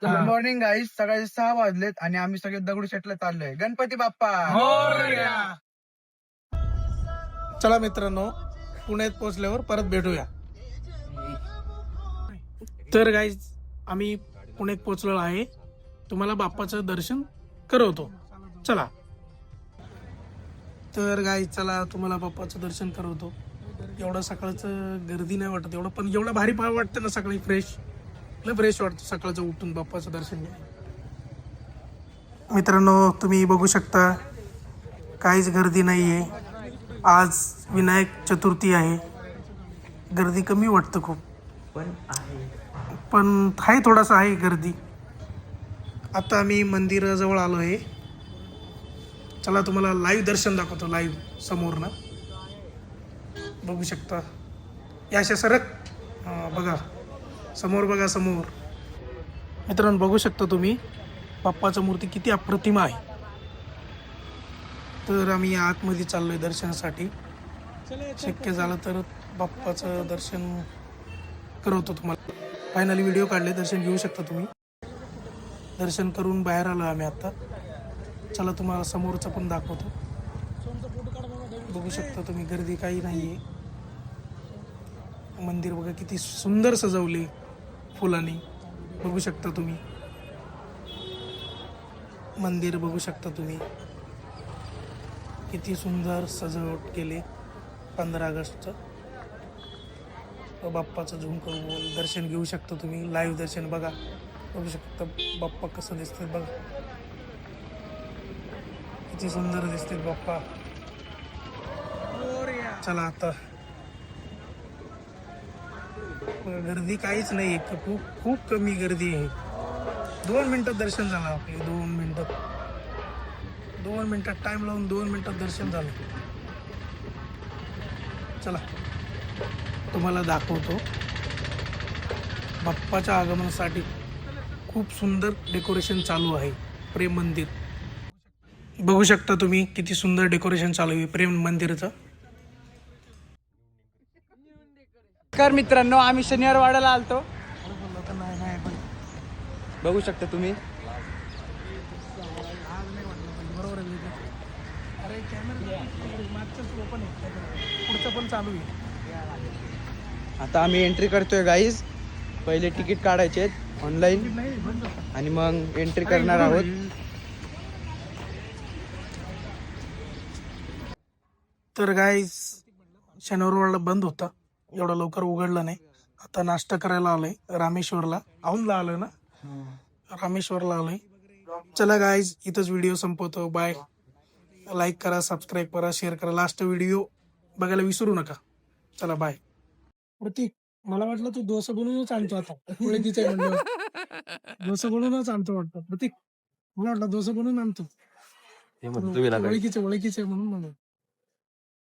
Good morning guys. सकाळचे 6 वाजलेत आणि आम्ही सगळे दगडूशेठला चाललोय. गणपती बाप्पा. चला मित्रांनो, पुण्यात पोहोचल्यावर परत भेटूया. तर गाईज आम्ही पुण्यात पोहोचलो आहे. तुम्हाला बाप्पाचं दर्शन करवतो. चला. तर गाईज चला तुम्हाला बाप्पाचं दर्शन करवतो. एवढं सकाळचं गर्दी नाही वाटत एवढं, पण एवढं भारी पाव वाटतं ना सकाळी. फ्रेश वाटतं सकाळचं उठून बाप्पाचं दर्शन घ्या. मित्रांनो तुम्ही बघू शकता काहीच गर्दी नाही आहे. आज विनायक चतुर्थी आहे. गर्दी कमी वाटतं खूप, पण आहे थोडासा आहे गर्दी. आता आम्ही मंदिराजवळ आलो आहे. चला तुम्हाला लाईव्ह दर्शन दाखवतो. लाईव्ह समोरनं बघू शकता. या अशा सरक बघा समोर, बघा समोर. मित्रांनो बघू शकता तुम्ही बाप्पाची मूर्ती किती अप्रतिम आहे. तर आम्ही आतमध्ये चाललोय दर्शनासाठी. शक्य झालं तर बाप्पाचं दर्शन करवतो तुम्हाला. फायनली व्हिडिओ काढले, दर्शन घेऊ शकता तुम्ही. दर्शन करून बाहेर आलो आम्ही आता. चला तुम्हाला समोरचं पण दाखवतो. बघू शकता तुम्ही गर्दी काही नाही आहे. मंदिर बघा किती सुंदर सजवले फुलांनी. बघू शकता तुम्ही मंदिर, बघू शकता तुम्ही किती सुंदर सजावट केले. 15 ऑगस्टचं बाप्पाचं झूम करून दर्शन घेऊ शकता तुम्ही. लाईव्ह दर्शन बघा. बघू शकता बाप्पा कसं दिसते बघा. किती सुंदर दिसते बाप्पा. चला आता गर्दी काहीच नाही आहे. खूप कमी गर्दी आहे. 2 मिनिटात दर्शन झालं आपले. 2 मिनिटात टाइम लावून 2 मिनिटात दर्शन झालं. चला तुम्हाला दाखवतो. बाप्पाच्या आगमनासाठी खूप सुंदर डेकोरेशन चालू आहे. प्रेम मंदिर बघू शकता तुम्ही किती सुंदर डेकोरेशन चालू आहे प्रेम मंदिरचं. नमस्कार मित्रांनो, आम्ही शनिवार वाड्याला आलतो. बघू शकता तुम्ही. अरे कॅमेरा मागचं ओपन आहे, पुढचं पण चालू आहे. आता आम्ही एंट्री करतोय गाईज. पहिले तिकीट काढायचे आहेत ऑनलाईन आणि मग एंट्री करणार आहोत. तर गाईज शनिवारवाडा बंद होता, एवढा लवकर उघडला नाही. आता नाश्ता करायला आलोय रामेश्वरला. औंधला आलोय ना, रामेश्वरला आलोय. चला गाईज इथंच व्हिडिओ संपवतो. बाय. लाईक करा, सबस्क्राईब करा, शेअर करा. लास्ट व्हिडिओ बघायला विसरू नका. चला बाय. प्रतीक, मला वाटलं तू डोसा बनवूनच आणतो आता. ओळखीचं आहे म्हणलं डोसा बनवूनच आणतो वाटतं. प्रतीक मला वाटलं डोसा बनवून आणतो. ओळखीचे म्हणून म्हणून